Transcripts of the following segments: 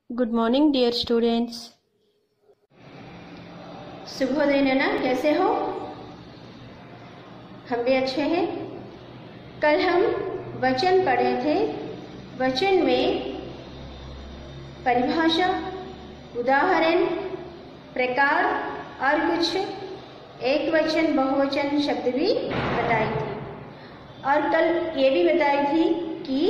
Good morning dear students. शुभोदय नैना, कैसे हो? हम भी अच्छे हैं। कल हम वचन पढ़े थे। वचन में परिभाषा, उदाहरण, प्रकार और कुछ एक वचन बहुवचन शब्द भी बताई थी। और कल ये भी बताई थी कि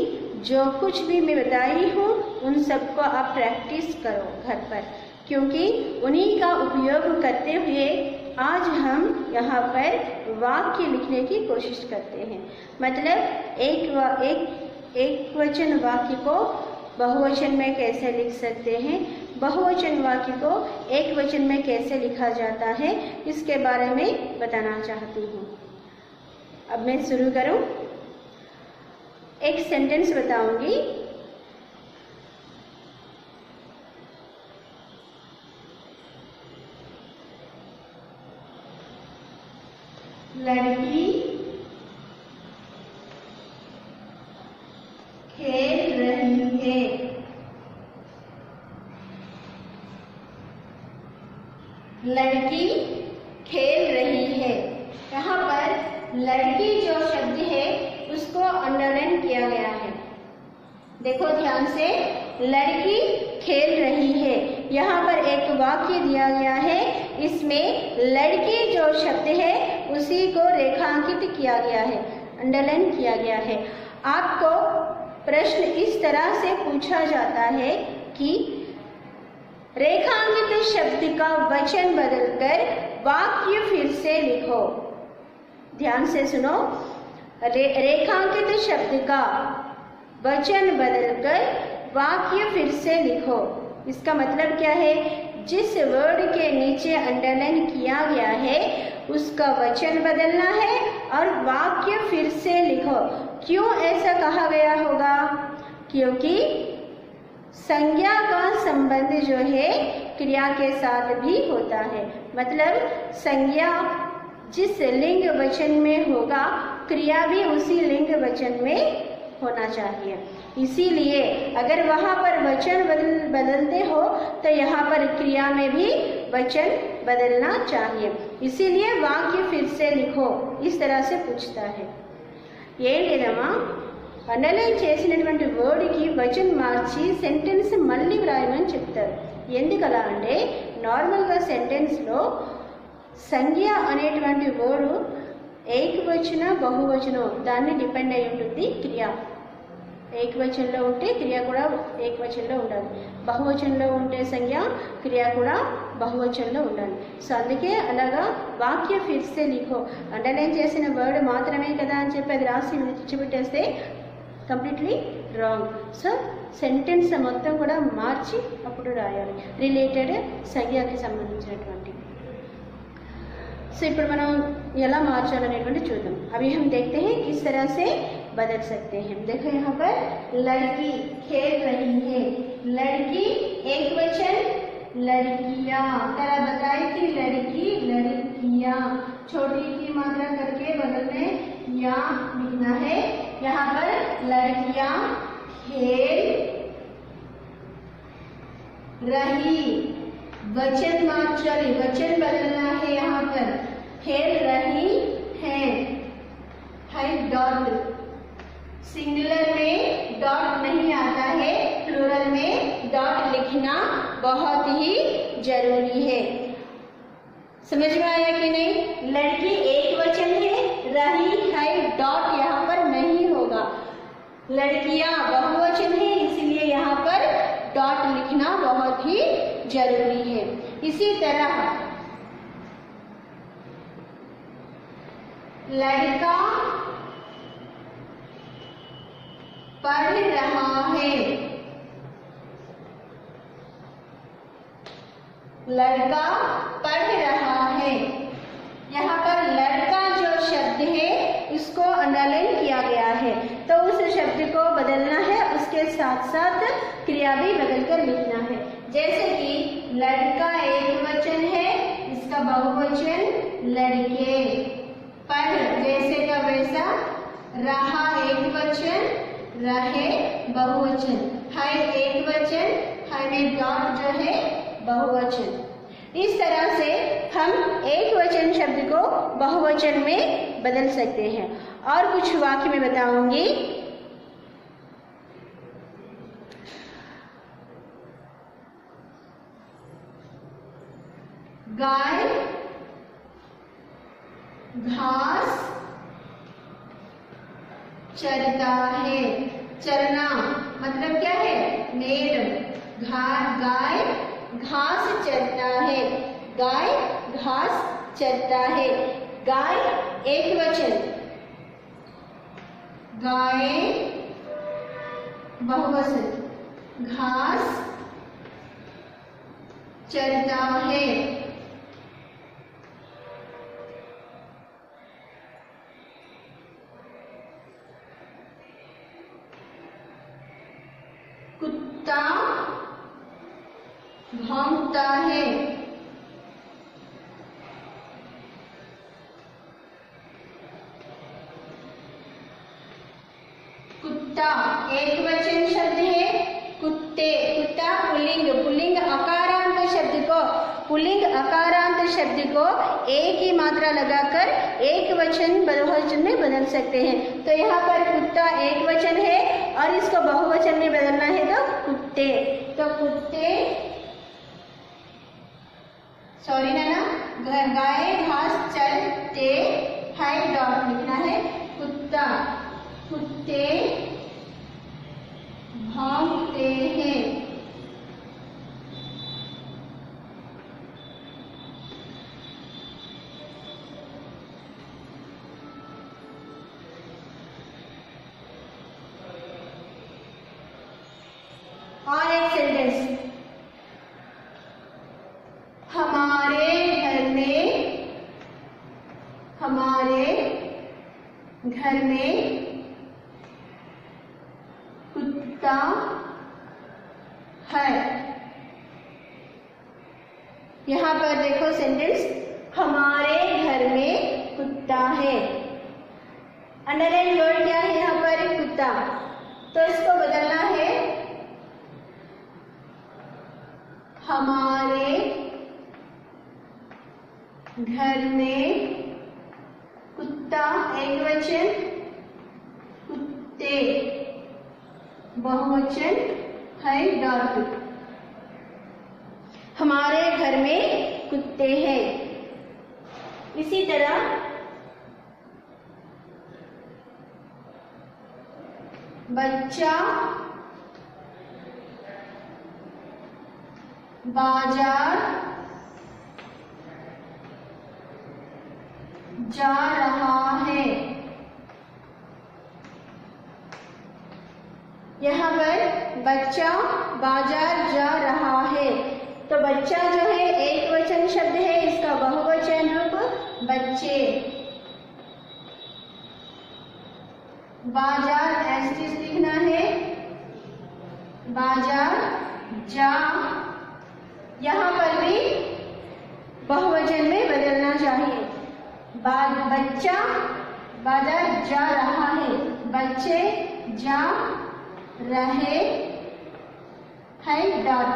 जो कुछ भी मैं बताई हूँ उन सबको आप प्रैक्टिस करो घर पर, क्योंकि उन्हीं का उपयोग करते हुए आज हम यहाँ पर वाक्य लिखने की कोशिश करते हैं। मतलब एक वचन वाक्य को बहुवचन में कैसे लिख सकते हैं, बहुवचन वाक्य को एक वचन में कैसे लिखा जाता है, इसके बारे में बताना चाहती हूँ। अब मैं शुरू करूँ। एक सेंटेंस बताऊंगी। लड़की खेल रही है। लड़की खेल रही है। यहाँ पर लड़की जो शब्द है उसको अंडरलाइन किया गया है। देखो ध्यान से, लड़की खेल रही है। यहाँ पर एक वाक्य दिया गया है, इसमें लड़की जो शब्द है उसी को रेखांकित किया गया है, अंडरलाइन किया गया है। आपको प्रश्न इस तरह से पूछा जाता है कि रेखांकित शब्द का वचन बदलकर वाक्य फिर से लिखो। ध्यान से सुनो। रेखांकित शब्द का वचन बदलकर वाक्य फिर से लिखो। इसका मतलब क्या है? जिस वर्ड के नीचे अंडरलाइन किया गया है उसका वचन बदलना है और वाक्य फिर से लिखो। क्यों ऐसा कहा गया होगा? क्योंकि संज्ञा का संबंध जो है क्रिया के साथ भी होता है। मतलब संज्ञा जिस लिंग वचन में होगा, क्रिया भी उसी लिंग वचन में होना चाहिए। इसीलिए अगर वहां पर वचन बदलते हो तो यहाँ पर क्रिया में भी वचन बदलना चाहिए। इसीलिए वाक्य फिर से लिखो, इस तरह से पूछता है। ये लेदमा అండర్లైన్ చేసినటువంటి వర్డ్ కి వచన్ మార్చి సెంటెన్స్ మళ్ళీ వ్రాయమని చెప్తారు. ఎందుకలా అంటే నార్మల్గా సెంటెన్స్లో సంజ్ఞ అనేటువంటి వర్డ్ ఏకవచన బహువచనం దాన్ని డిపెండ్ అయి ఉంటుంది క్రియ. ఏకవచనంలో ఉంటే క్రియ కూడా ఏకవచనంలో ఉండాలి, బహువచనంలో ఉంటే సంజ్ఞ క్రియ కూడా బహువచనంలో ఉండాలి. సో అందుకే అలాగా వాక్య ఫిర్సే లిఖో. అండర్లైన్ చేసిన వర్డ్ మాత్రమే కదా అని చెప్పి అది రాసి విడిచిపెట్టేస్తే కంప్లీట్లీ రాంగ్. సో సెంటెన్స్ మొత్తం కూడా మార్చి అప్పుడు రాయాలి, రిలేటెడ్ సంజ్ఞకి సంబంధించినటువంటి. సో ఇప్పుడు మనం ఎలా మార్చాలనేటువంటి చూద్దాం. अभी हम देखते हैं किस तरह से बदल सकते हैं. देखो यहाँ पर लड़की खेल रही है. लड़की एक वचन लड़कियां, तरह बताई थी लड़की लड़कियां, छोटी की मात्रा करके बगल में या लिखना है. यहाँ पर लड़कियां खेल रही, वचन मात्रा वचन बदलना है. यहाँ पर खेल रही है, डॉट. सिंगुलर में डॉट नहीं आता है, प्लूरल में डॉट लिखना बहुत ही जरूरी है. समझ में आया कि नहीं? लड़की एक वचन है, रही है डॉट यहाँ पर नहीं होगा. लड़कियां बहुवचन है, इसलिए यहाँ पर डॉट लिखना बहुत ही जरूरी है. इसी तरह लड़का पढ़ रहा है. लड़का पढ़ रहा है. यहाँ पर लड़का जो शब्द है उसको अंडरलाइन किया गया है, तो उस शब्द को बदलना है, उसके साथ साथ क्रिया भी बदलकर लिखना है. जैसे कि लड़का एक वचन है, इसका बहुवचन लड़के. पढ़ जैसे का वैसा. रहा एक वचन, रहे बहुवचन. है एक वचन, है में है डॉट जो है बहुवचन। इस तरह से हम एक वचन शब्द को बहुवचन में बदल सकते हैं। और कुछ वाक्य में बताऊंगी। गाय घास चरता है। चरना मतलब क्या है? मेड़। गाय घास चरता है। गाय घास चरता है। गाय एक वचन, गाय बहुवचन। घास चरता है। कुत्ता भौंकता है। कुत्ता एक वचन शब्द है। कुत्ते, कुत्ता पुल्लिंग। पुल्लिंग अकारांत शब्द को, पुल्लिंग अकारांत शब्द को एक ही मात्रा लगाकर एक वचन बहुवचन में बदल सकते हैं। तो यहाँ पर कुत्ता एक वचन है और इसको बहुवचन में बदलना है तो कुत्ते। तो कुत्ते, सॉरी नैना, गाय घास चरते है डॉट लिखना है। कुत्ता, कुत्ते भौंकते हैं। और एक सेंटेंस, हमारे घर में कुत्ता है। यहाँ पर देखो सेंटेंस, हमारे घर में कुत्ता है। अंडरलाइन वर्ड क्या है यहाँ पर? कुत्ता। तो इसको बदलना है, हमारे घर में कुत्ता एक वचन, कुत्ते बहुवचन है डॉट। हमारे घर में कुत्ते हैं। इसी तरह बच्चा बाजार जा रहा है। यहाँ पर बच्चा बाजार जा रहा है। तो बच्चा जो है एक वचन शब्द है, इसका बहुवचन रूप बच्चे। बाजार ऐसे लिखना है, बाजार जा, यहाँ पर भी बहुवचन में बदलना चाहिए। बच्चा बाजार जा रहा है, बच्चे जा रहे हैं डॉट।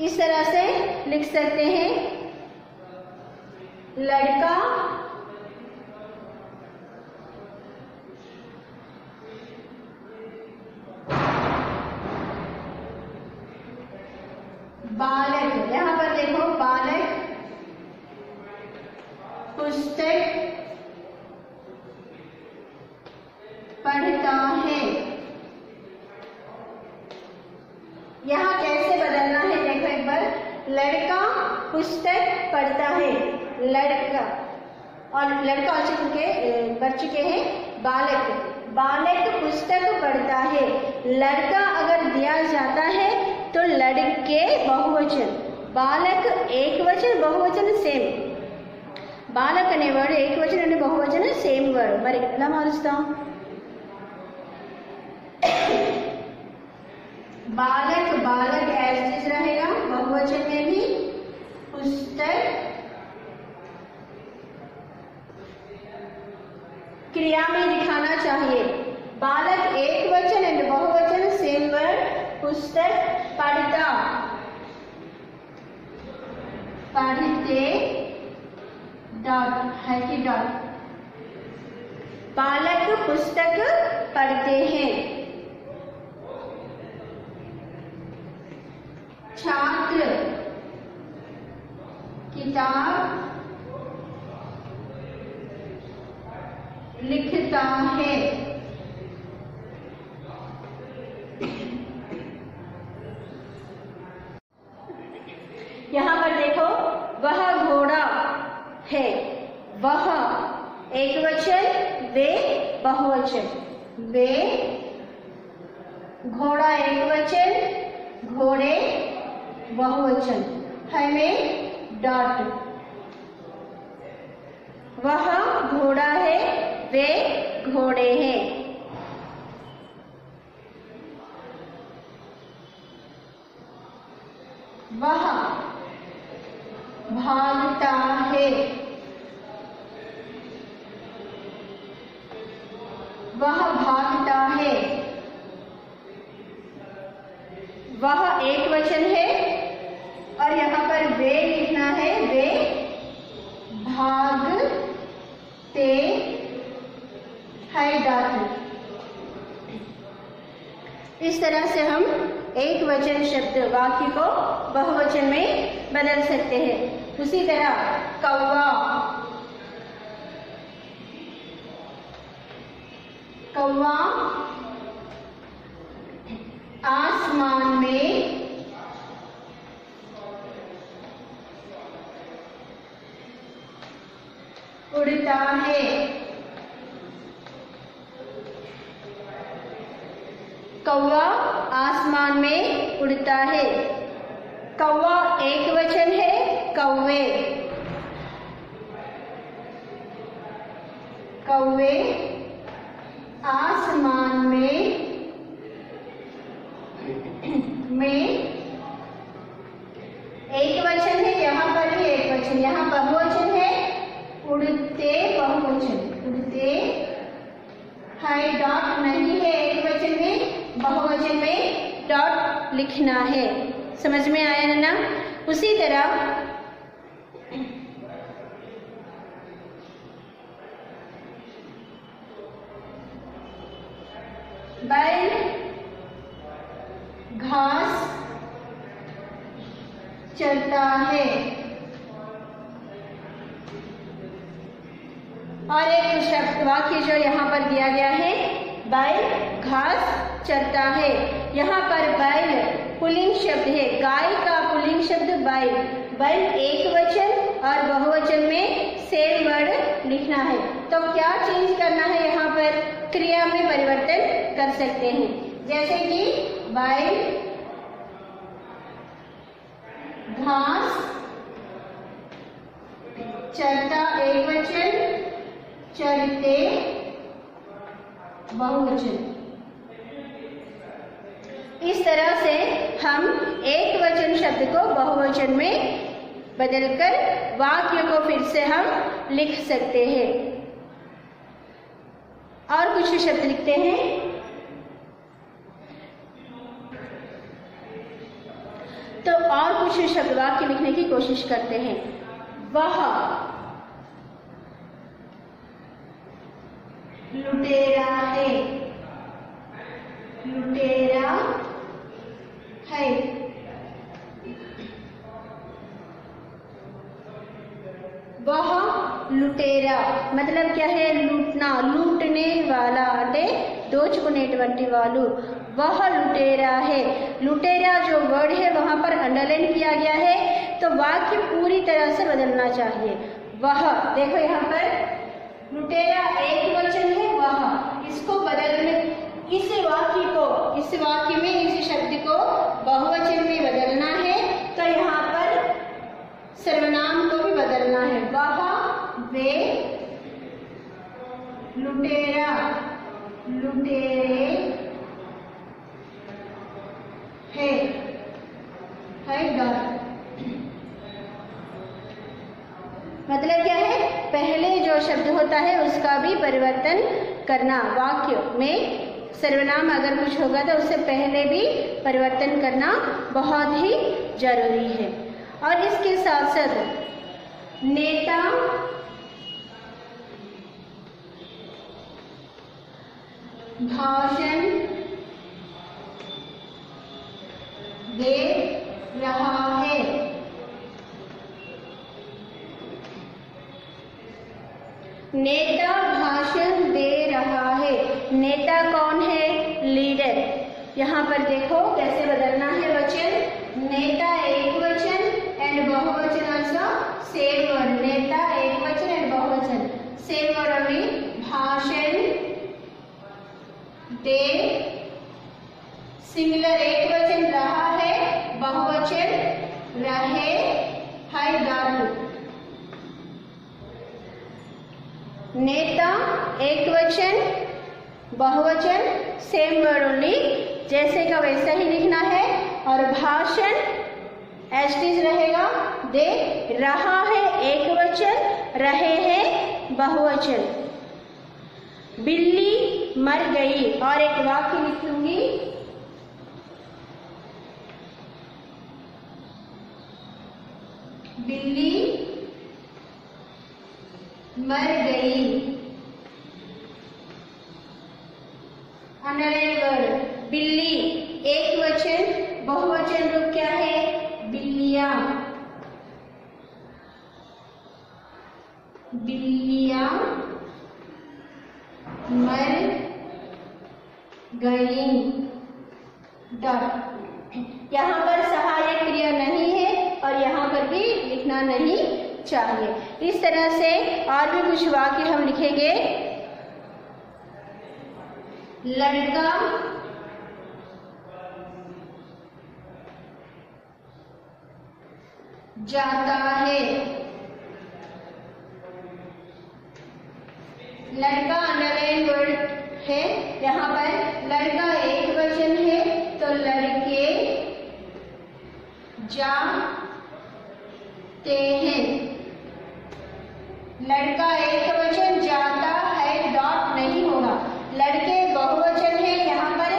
इस तरह से लिख सकते हैं, लड़का बालक, यहाँ पर देखो बालक पुस्तक पढ़ता है। यहाँ कैसे बदलना है देखो एक बार, लड़का पुस्तक पढ़ता है, लड़का, और लड़का बढ़ चुके हैं, बालक पुस्तक पढ़ता है। लड़का अगर दिया जाता है तो लड़के बहुवचन, बालक एक वचन बहुवचन सेम, బాలక్ అనేవాడు ఏకవచనం అండ్ బహువచనం సేమ్ వర్డ్. మరి ఎలా మారుస్తాం? बालक बालक एज इज रहेगा, बहुवचन में भी पुस्तक, क्रिया में दिखाना चाहिए। बालक एक वचन एंड बहुवचन सेम वर्ड, पुस्तक पढ़ता, पढ़ते डॉट है कि डॉट। बालक पुस्तक पढ़ते हैं। छात्र किताब लिखता है। यहाँ पर देखो, वह घोड़ा है। वह एक वचन, वे बहुवचन। वे घोड़ा एक वचन, घोड़े बहुवचन, है में डॉट। वह घोड़ा है, वे घोड़े हैं। वह भागता है। वह भागता है। वह एक वचन है और यहाँ पर वे लिखना है। वे भागते है डॉट। इस तरह से हम एक वचन शब्द वाक्य को बहुवचन में बदल सकते हैं। उसी तरह कौवा, कौवा आसमान में उड़ता है। कौवा आसमान में उड़ता है। कौवा एक वचन है, कौवे। कौवे आसमान में एक वचन है, यहाँ पर भी एक वचन, यहाँ बहुवचन है, उड़ते बहुवचन, उड़ते है डॉट नहीं है एक वचन में, बहुवचन में डॉट लिखना है। समझ में आया है ना? उसी तरह बैल घास चरता है। और एक शब्द वाक्य जो यहाँ पर दिया गया है, बैल घास चरता है। यहाँ पर बैल पुल्लिंग शब्द है, गाय का पुल्लिंग शब्द बैल। बैल एक वचन और बहुवचन में सेम वर्ड लिखना है। तो क्या चेंज करना है? यहाँ पर क्रिया में परिवर्तन कर सकते हैं, जैसे कि बैल घास चरता एक वचन, चरते बहुवचन। इस तरह से हम एक वचन शब्द को बहुवचन में बदलकर वाक्य को फिर से हम लिख सकते हैं। और कुछ शब्द लिखते हैं। तो और कुछ शब्द वाक्य लिखने की कोशिश करते हैं। वह लुटेरा है। लुटेरा है। वह लुटेरा मतलब क्या है? लूटना, लूटने वाला అంటే దోచుకునేటువంటి వాళ్ళు। वह लुटेरा है। लुटेरा जो वर्ड है वहां पर अंडरलाइन किया गया है, तो वाक्य पूरी तरह से बदलना चाहिए। वह देखो यहाँ पर लुटेरा एक वचन है, वह इसको बदलने, इस वाक्य में इस शब्द को बहुवचन में बदलना है। तो यहाँ पर सर्वनाम को भी बदलना है। वह, वे, लुटेरा, लुटेरे है डर। मतलब क्या है? पहले जो शब्द होता है उसका भी परिवर्तन करना, वाक्य में सर्वनाम अगर कुछ होगा तो उससे पहले भी परिवर्तन करना बहुत ही जरूरी है। और इसके साथ साथ नेता भाषण दे रहा है। नेता भाषण दे रहा है। नेता कौन है? लीडर। यहाँ पर देखो कैसे बदलना है वचन। नेता एक वचन एंड बहुवचन आल्सो सेम वर्ड। नेता एक वचन एंड बहुवचन सेम वर्ड ओनली। भाषण दे सिंगुलर एक वचन रहा है, बहुवचन रहे है डालू। नेता एक वचन बहुवचन सेम वर्ड ओनली, जैसे का वैसा ही लिखना है। और भाषण एज इट इज रहेगा। दे रहा है एक वचन, रहे हैं बहुवचन। बिल्ली मर गई और एक वाक्य लिख लूंगी। बिल्ली मर गई। अंडरलाइन वर्ड बिल्ली एक वचन, बहुवचन रूप क्या है? बिल्लियां। बिल्लियां मर गई। डॉट। यहाँ पर सहायक क्रिया नहीं है और यहाँ पर भी लिखना नहीं चाहिए। इस तरह से और भी कुछ वाक्य हम लिखेंगे। लड़का जाता है। लड़का अंडरलाइन वर्ड है। यहाँ पर लड़का एक वचन है तो लड़के जाते हैं। लड़का एक वचन, जाता है डॉट नहीं होगा। लड़के बहुवचन है, यहाँ पर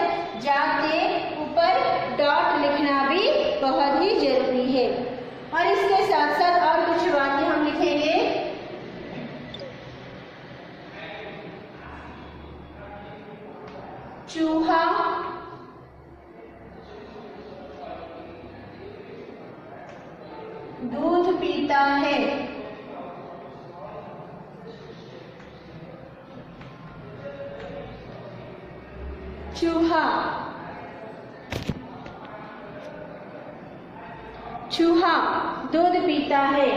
जाते ऊपर डॉट लिखना भी बहुत ही जरूरी है। और इसके साथ साथ और कुछ वाक्य हम लिखेंगे। चूहा दूध पीता है। चूहा दूध पीता है।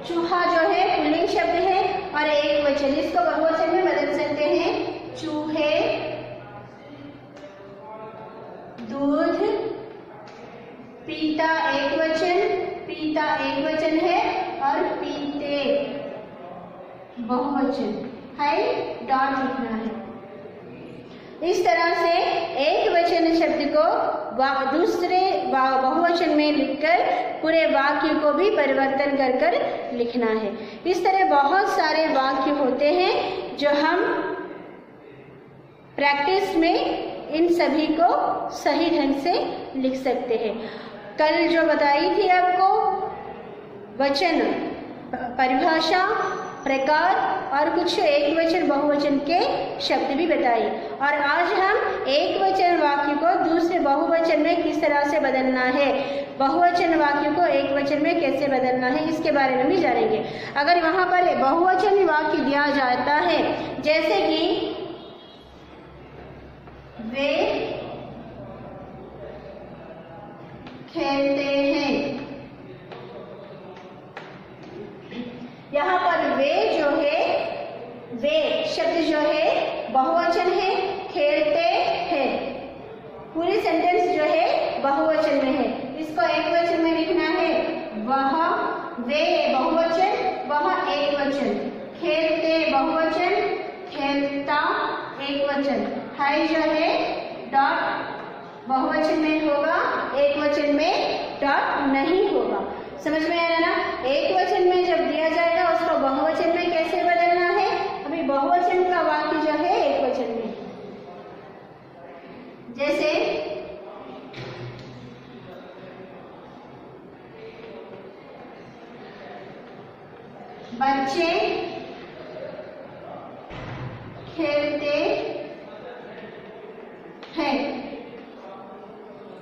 चूहा जो है पुल्लिंग शब्द है और एक वचन, इसको बहुवचन में बदल सकते हैं। चूहे दूध पीता एक वचन, पीता एक वचन है और पीते बहुवचन है, डॉट लिखना है। इस तरह से एक वचन शब्द को दूसरे बहुवचन में लिखकर पूरे वाक्य को भी परिवर्तन कर कर लिखना है। इस तरह बहुत सारे वाक्य होते हैं जो हम प्रैक्टिस में इन सभी को सही ढंग से लिख सकते हैं। कल जो बताई थी आपको वचन परिभाषा, प्रकार और कुछ एक वचन बहुवचन के शब्द भी बताई। और आज हम एक वचन वाक्य को दूसरे बहुवचन में किस तरह से बदलना है, बहुवचन वाक्य को एक वचन में कैसे बदलना है, इसके बारे में भी जानेंगे। अगर वहां पर बहुवचन वाक्य दिया जाता है, जैसे कि वे खेलते हैं, यहाँ पर वे जो है, वे शब्द जो है बहुवचन है, खेलते हैं, पूरी सेंटेंस जो है बहुवचन में है। इसको एक वचन में लिखना है। वह, वे बहुवचन, वह एक वचन, खेलते बहुवचन, खेलता एक वचन, है जो है डॉट बहुवचन में होगा, एक वचन में डॉट नहीं होगा। समझ में आ रहा ना? एक वचन में जब दिया जाएगा उसको बहुवचन में कैसे बदलना है। अभी बहुवचन का वाक्य जो है एक वचन में, बच्चे खेलते हैं।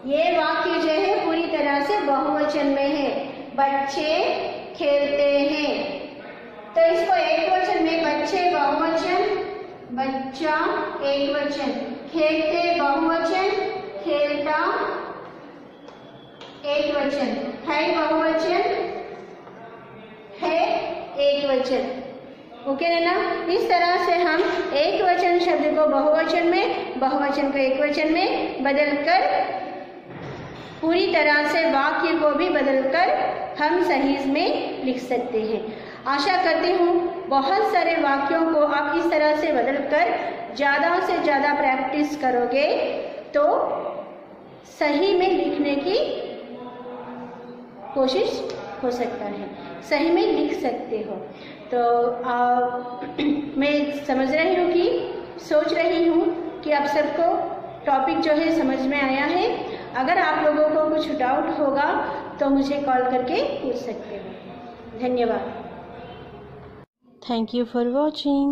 ये वाक्य जो है पूरी तरह से बहुवचन में है। बच्चे खेलते हैं, तो इसको एक वचन में बच्चे बहुवचन, बच्चा एक वचन, खेलते बहुवचन, खेलता एक वचन, है बहुवचन, है एक वचन। ओके है ना। इस तरह से हम एक वचन शब्द को बहुवचन में, बहुवचन को एक वचन में बदलकर पूरी तरह से वाक्य को भी बदलकर हम सही में लिख सकते हैं। आशा करती हूँ बहुत सारे वाक्यों को आप इस तरह से बदलकर ज़्यादा से ज़्यादा प्रैक्टिस करोगे तो सही में लिखने की कोशिश हो सकता है, सही में लिख सकते हो। तो मैं समझ रही हूँ कि सोच रही हूँ कि आप सबको टॉपिक जो है समझ में आया है। अगर आप लोगों को कुछ डाउट होगा तो मुझे कॉल करके पूछ सकते हो। धन्यवाद। Thank you for watching.